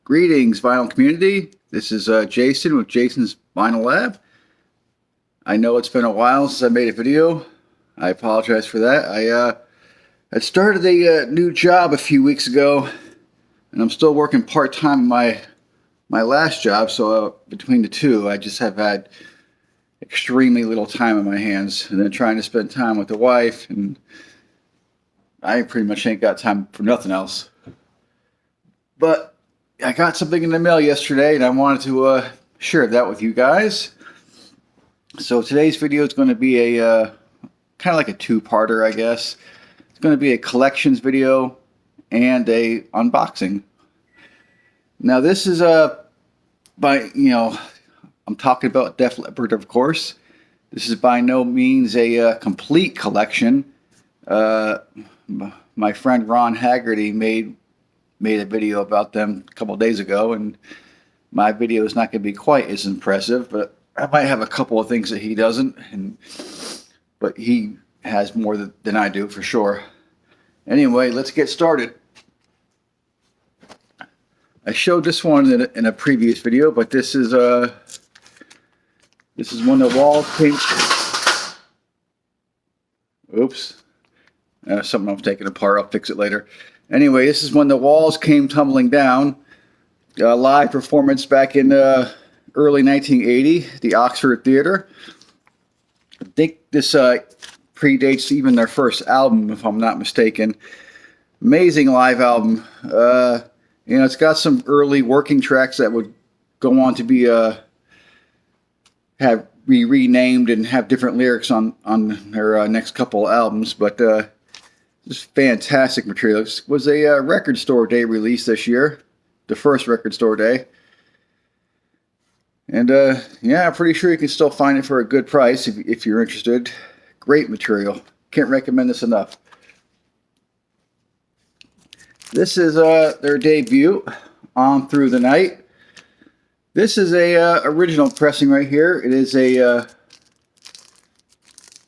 Greetings, vinyl community. This is Jason with Jason's Vinyl Lab. I know it's been a while since I made a video. I apologize for that. I started a new job a few weeks ago, and I'm still working part-time in my last job, so between the two, I just have had extremely little time on my hands, and then trying to spend time with the wife, and I pretty much ain't got time for nothing else. But I got something in the mail yesterday, and I wanted to share that with you guys. So today's video is going to be a kind of like a two-parter, I guess. It's going to be a collections video and a unboxing. Now this is I'm talking about Def Leppard, of course. This is by no means a complete collection. My friend Ron Haggerty made a video about them a couple of days ago, and my video is not going to be quite as impressive, but I might have a couple of things that he doesn't, but he has more than I do for sure. Anyway, let's get started. I showed this one in a previous video, but this is when the walls came. Oops, something I'm taking apart. I'll fix it later. Anyway, this is when the walls came tumbling down. Live performance back in early 1980, the Oxford Theatre. I think this predates even their first album, if I'm not mistaken. Amazing live album. It's got some early working tracks that would go on to be be renamed and have different lyrics on their next couple albums, but just fantastic material. It was a record store day release this year, the first record store day. And yeah, I'm pretty sure you can still find it for a good price if you're interested. Great material. Can't recommend this enough. This is their debut, On Through the Night. This is a original pressing right here. It is a,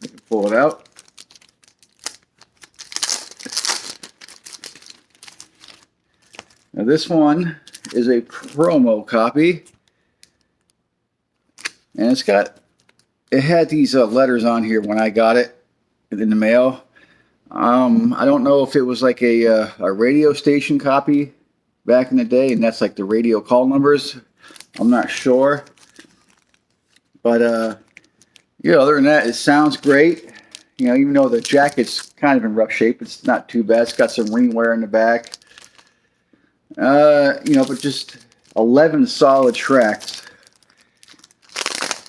I can pull it out. Now this one is a promo copy, and it had these letters on here when I got it in the mail. I don't know if it was like a radio station copy back in the day, and that's like the radio call numbers. I'm not sure, but other than that, it sounds great. Even though the jacket's kind of in rough shape, it's not too bad. It's got some ring wear in the back. But just 11 solid tracks.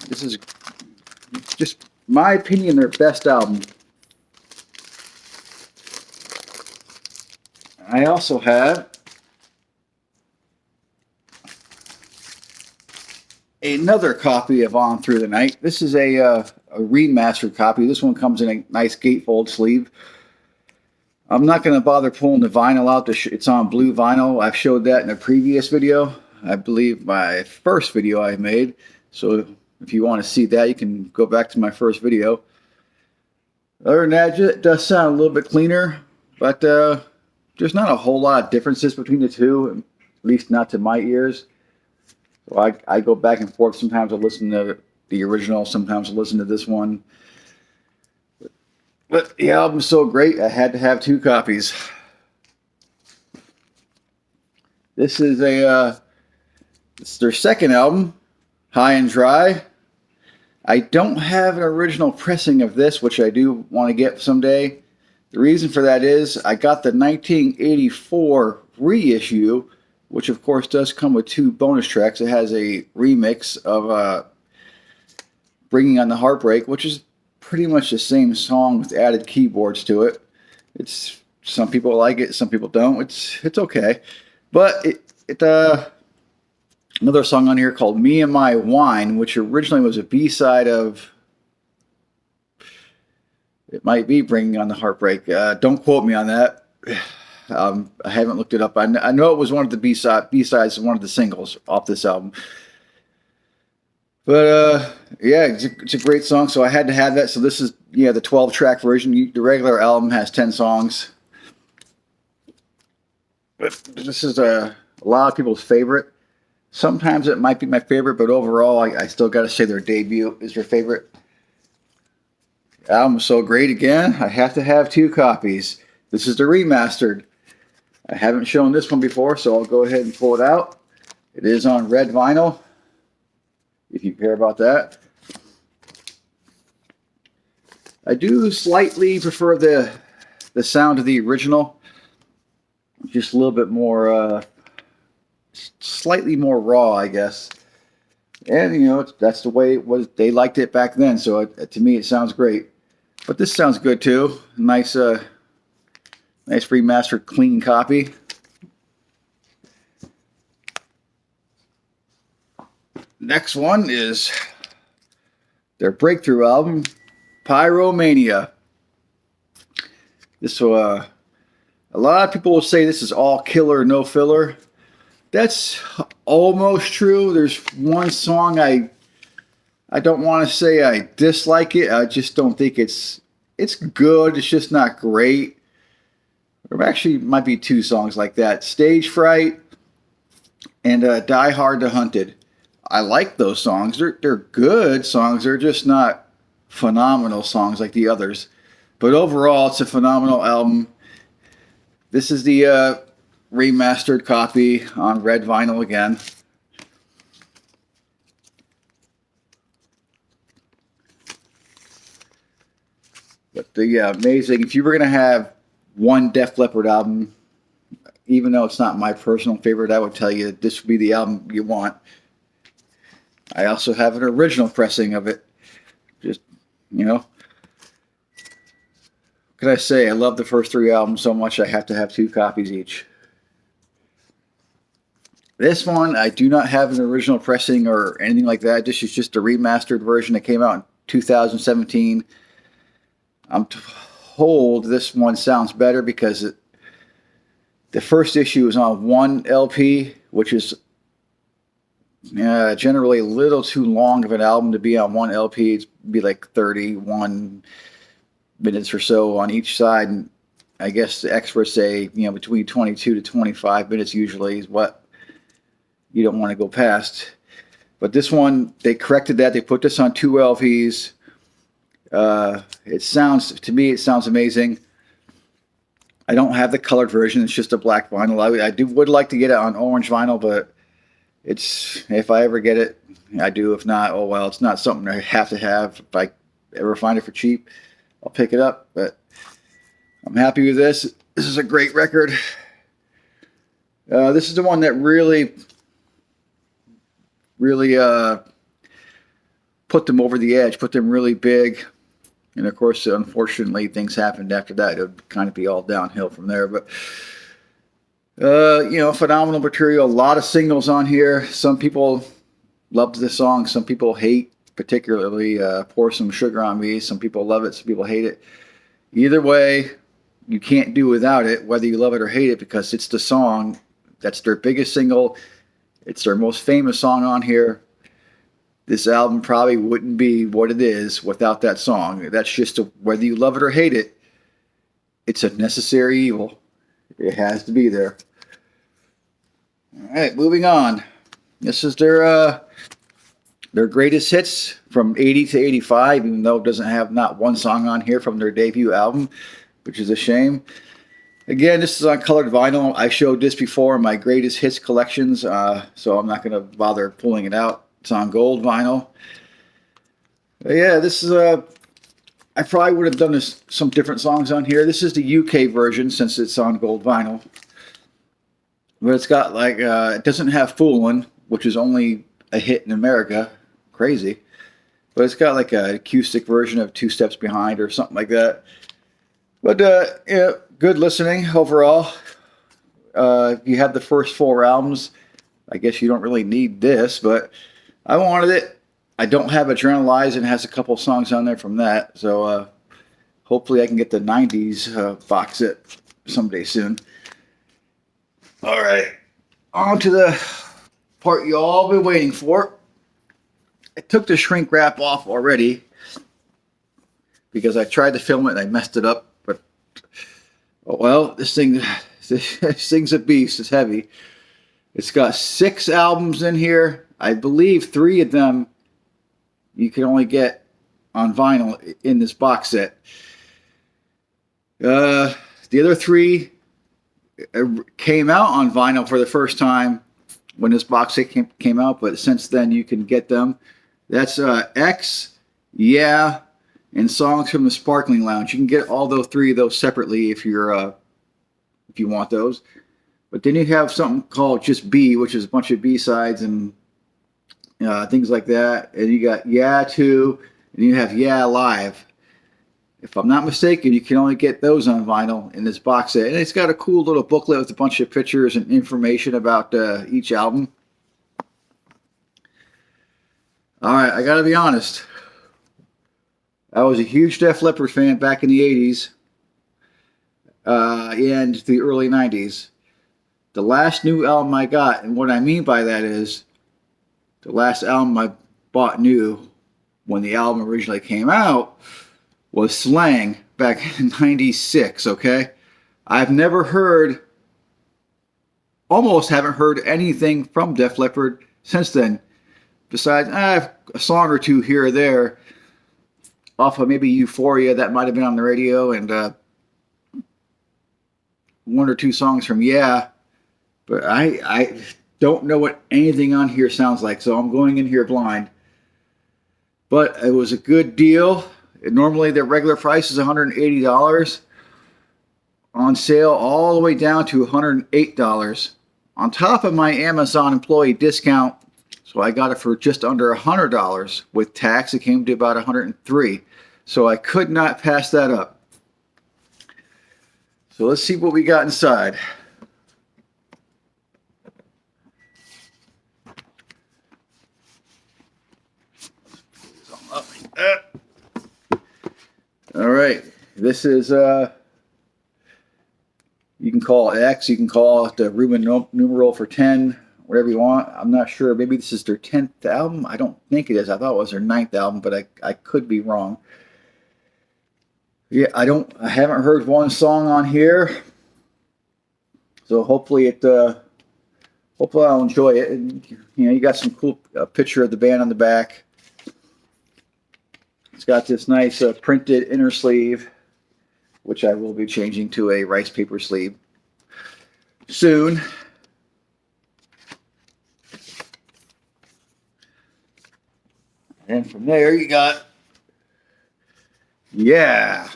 This is just my opinion, their best album. I also have another copy of On Through the Night. This is a remastered copy. This one comes in a nice gatefold sleeve. I'm not going to bother pulling the vinyl out. It's on blue vinyl. I've showed that in a previous video. I believe my first video I made. So if you want to see that, you can go back to my first video. Other than that, it does sound a little bit cleaner, but there's not a whole lot of differences between the two, at least not to my ears. So I go back and forth. Sometimes I'll listen to the original, sometimes I'll listen to this one. But the album's so great, I had to have two copies. This is it's their second album, High and Dry. I don't have an original pressing of this, which I do want to get someday. The reason for that is I got the 1984 reissue, which of course does come with two bonus tracks. It has a remix of Bringing on the Heartbreak, which is pretty much the same song with added keyboards to it. It's some people like it, some people don't. It's okay, but another song on here called Me and My Wine, which originally was a B-side of, it might be Bringing on the Heartbreak. Don't quote me on that. I haven't looked it up. I know it was one of the B-sides, one of the singles off this album. But yeah, it's a great song, so I had to have that. So this is the 12-track version. The regular album has 10 songs. But this is a lot of people's favorite. Sometimes it might be my favorite, but overall, I still got to say their debut is their favorite. The album is so great again, I have to have 2 copies. This is the remastered. I haven't shown this one before, so I'll go ahead and pull it out. It is on red vinyl, if you care about that. I do slightly prefer the sound of the original. Just a little bit more, slightly more raw, I guess. And, you know, that's the way it was. They liked it back then, so to me it sounds great. But this sounds good too. Nice, nice remastered, clean copy. Next one is their breakthrough album, Pyromania. This a lot of people will say this is all killer, no filler. That's almost true. There's one song I don't want to say I dislike it. I just don't think it's good. It's just not great. There actually might be 2 songs like that: Stage Fright and Die Hard to Hunted. I like those songs. They're good songs. They're just not phenomenal songs like the others. But overall, it's a phenomenal album. This is the remastered copy on red vinyl again. But amazing. If you were going to have one Def Leppard album, even though it's not my personal favorite, I would tell you this would be the album you want. I also have an original pressing of it. Just, you know, what can I say? I love the first 3 albums so much I have to have 2 copies each. This one, I do not have an original pressing or anything like that. This is just a remastered version that came out in 2017. I'm told this one sounds better because the first issue is on 1 LP, which is generally a little too long of an album to be on 1 LP. It'd be like 31 minutes or so on each side. And I guess the experts say, you know, between 22 to 25 minutes usually is what you don't want to go past. But this one, they corrected that. They put this on 2 LPs. It sounds, to me, it sounds amazing. I don't have the colored version. It's just a black vinyl. I would like to get it on orange vinyl, but if I ever get it, I do. If not, oh well, it's not something I have to have. If I ever find it for cheap, I'll pick it up. But I'm happy with this. This is a great record. This is the one that really put them over the edge, put them really big. And of course, unfortunately, things happened after that. It would kind of be all downhill from there. But you know, phenomenal material. A lot of singles on here. Some people loved the song. Some people hate, particularly Pour Some Sugar on Me. Some people love it. Some people hate it. Either way, you can't do without it, whether you love it or hate it, because it's the song. That's their biggest single. It's their most famous song on here. This album probably wouldn't be what it is without that song. That's just whether you love it or hate it, it's a necessary evil. It has to be there. All right, moving on. This is their greatest hits from 80 to 85, even though it doesn't have not one song on here from their debut album, which is a shame. Again, this is on colored vinyl. I showed this before in my greatest hits collections, so I'm not going to bother pulling it out. It's on gold vinyl. But yeah, this is I probably would have done some different songs on here. This is the UK version since it's on gold vinyl. But it's got like, it doesn't have Foolin', which is only a hit in America. Crazy. But it's got like an acoustic version of Two Steps Behind or something like that. But yeah, good listening overall. If you have the first 4 albums, I guess you don't really need this, but I wanted it. I don't have Adrenalize, and it has a couple songs on there from that. So hopefully I can get the 90s box set someday soon. All right. On to the part you all been waiting for. I took the shrink wrap off already because I tried to film it and I messed it up. But, oh well, this thing's a beast. It's heavy. It's got 6 albums in here. I believe 3 of them you can only get on vinyl in this box set. The other 3 came out on vinyl for the first time when this box set came out, but since then you can get them. That's X, Yeah, and Songs from the Sparkling Lounge. You can get all those 3 of those separately if you want those. But then you have something called just B, which is a bunch of B-sides and things like that. And you got Yeah 2, and you have Yeah Live. If I'm not mistaken, you can only get those on vinyl in this box set. And it's got a cool little booklet with a bunch of pictures and information about each album. All right, I got to be honest. I was a huge Def Leppard fan back in the 80s and the early 90s. The last new album I got, and what I mean by that is the last album I bought new when the album originally came out was Slang back in 96, okay? I've never heard, almost haven't heard anything from Def Leppard since then, besides a song or 2 here or there off of maybe Euphoria that might have been on the radio, and 1 or 2 songs from Yeah, but I don't know what anything on here sounds like, so I'm going in here blind. But it was a good deal. Normally their regular price is $180. On sale all the way down to $108. On top of my Amazon employee discount, so I got it for just under $100. With tax, it came to about $103. So I could not pass that up. So let's see what we got inside. All right, this is, you can call it X, you can call it the Roman numeral for 10, whatever you want. I'm not sure. Maybe this is their 10th album. I don't think it is. I thought it was their 9th album, but I could be wrong. Yeah, I haven't heard one song on here, so hopefully I'll enjoy it. And, you got some cool picture of the band on the back. It's got this nice printed inner sleeve, which I will be changing to a rice paper sleeve soon. And from there you got, Yeah.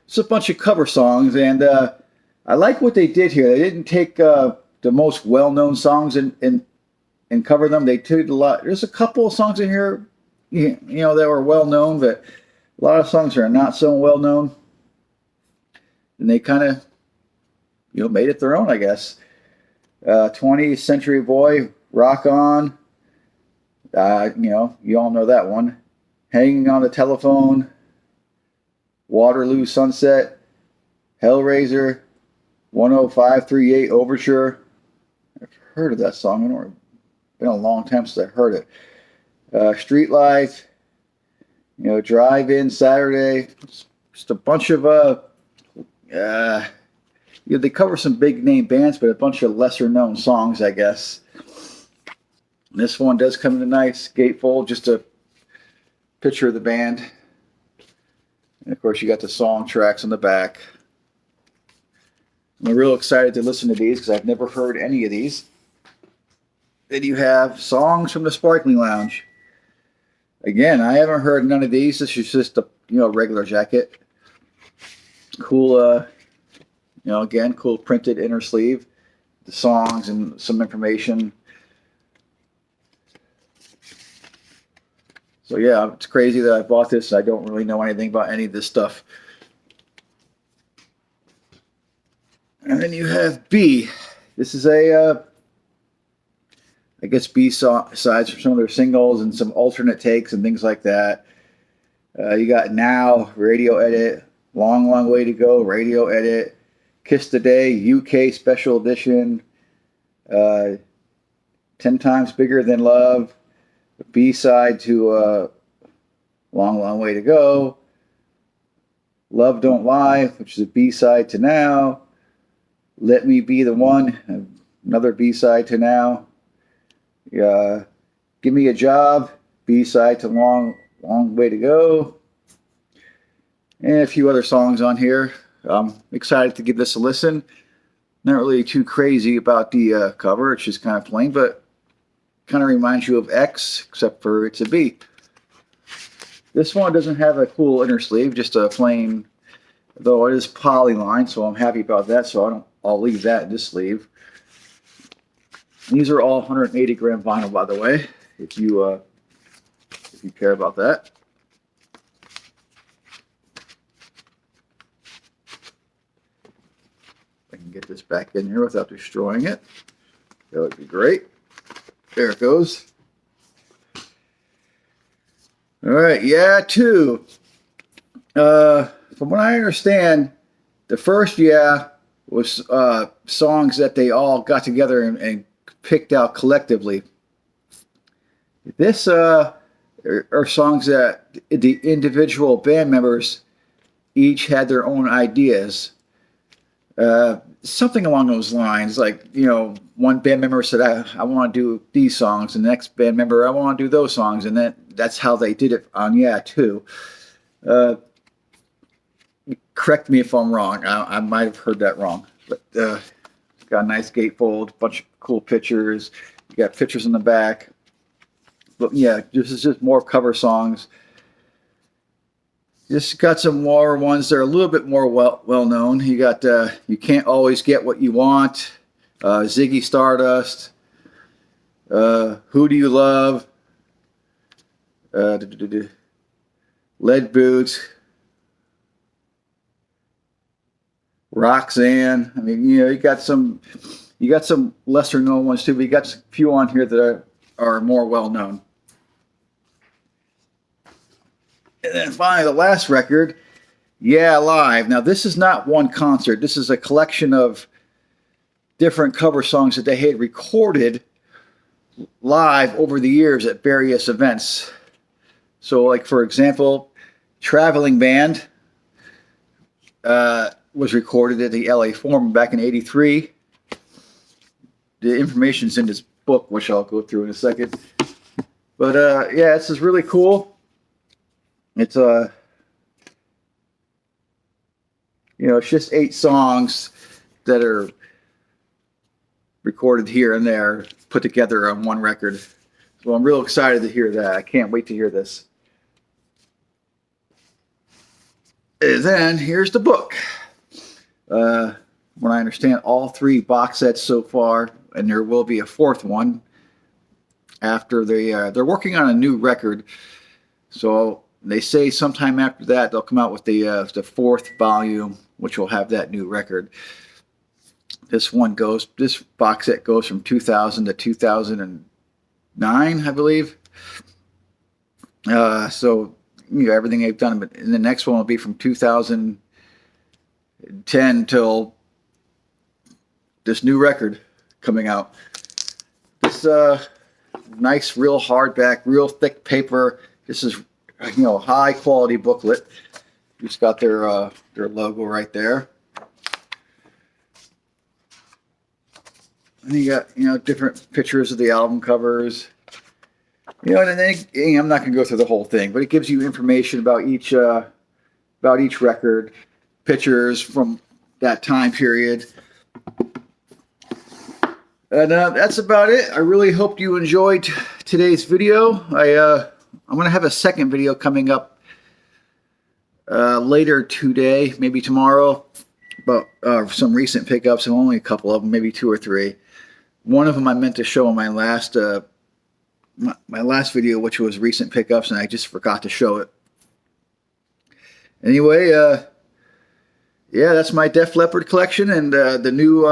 It's a bunch of cover songs, and I like what they did here. They didn't take the most well-known songs and cover them. They took a lot. There's a couple of songs in here that were well known, but a lot of songs are not so well known, and they kind of made it their own, I guess. 20th Century Boy, Rock On, you all know that one. Hanging on the Telephone, Waterloo Sunset, Hellraiser, 10538 Overture. I've heard of that song. It's been a long time since I heard it. Street Life, Drive-In Saturday. Just a bunch of they cover some big name bands, but a bunch of lesser known songs, I guess. And this one does come in a nice gatefold, just a picture of the band. And of course you got the song tracks on the back. I'm real excited to listen to these because I've never heard any of these. Then you have Songs from the Sparkling Lounge. Again, I haven't heard none of these. This is just a regular jacket. Cool, again, cool printed inner sleeve. The songs and some information. So yeah, it's crazy that I bought this. I don't really know anything about any of this stuff. And then you have B. This is I guess B-sides from some of their singles and some alternate takes and things like that. You got Now, radio edit, Long, Long Way to Go, radio edit, Kiss the Day, UK special edition, 10 Times Bigger Than Love, B-side to Long, Long Way to Go, Love Don't Lie, which is a B-side to Now, Let Me Be the One, another B-side to Now. Give Me a Job, B-side to Long Way to Go. And a few other songs on here. I'm excited to give this a listen. Not really too crazy about the cover. It's just kind of plain, but kind of reminds you of X, except for it's a B. This one doesn't have a cool inner sleeve, just a plain, though it is polyline, so I'm happy about that. So I'll leave that in this sleeve. These are all 180 gram vinyl, by the way, if you care about that. I can get this back in here without destroying it. That would be great. There it goes. All right, Yeah 2. From what I understand, the first Yeah was songs that they all got together and picked out collectively. This are songs that the individual band members each had their own ideas. Something along those lines, like, you know, one band member said, I want to do these songs, and the next band member, I want to do those songs, and that's how they did it on Yeah 2. Correct me if I'm wrong. I might have heard that wrong, but it's got a nice gatefold, bunch of cool pictures. You got pictures in the back. But yeah, this is just more cover songs. Just got some more ones that are a little bit more well known. You got You Can't Always Get What You Want, Ziggy Stardust, Who Do You Love, Lead Boots, Roxanne. I mean, you know, you got some lesser known ones too, but you got a few on here that are more well known. And then finally, the last record, Yeah Live. Now, this is not one concert. This is a collection of different cover songs that they had recorded live over the years at various events. So, like, for example, Traveling Band was recorded at the LA Forum back in '83. The information's in this book, which I'll go through in a second. But yeah, this is really cool. It's you know, it's just 8 songs that are recorded here and there, put together on one record. So I'm real excited to hear that. I can't wait to hear this. And then here's the book. When I understand, all 3 box sets so far, and there will be a 4th one after they're working on a new record. So they say sometime after that they'll come out with the 4th volume, which will have that new record. This box set goes from 2000 to 2009, I believe. So you know, everything they've done, and the next one will be from 2010 till this new record coming out. This nice, real hardback, real thick paper. This is, you know, high quality booklet. It's got their logo right there. And you got, you know, different pictures of the album covers. You know, and then I'm not going to go through the whole thing, but it gives you information about each record, pictures from that time period. And that's about it. I really hope you enjoyed today's video. I'm going to have a second video coming up later today, maybe tomorrow, but some recent pickups, and only a couple of them, maybe 2 or 3. One of them I meant to show in my last video, which was recent pickups, and I just forgot to show it. Anyway, yeah, that's my Def Leppard collection and the new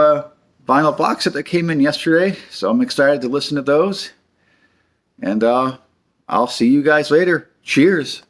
vinyl box set that came in yesterday. So I'm excited to listen to those. And I'll see you guys later. Cheers.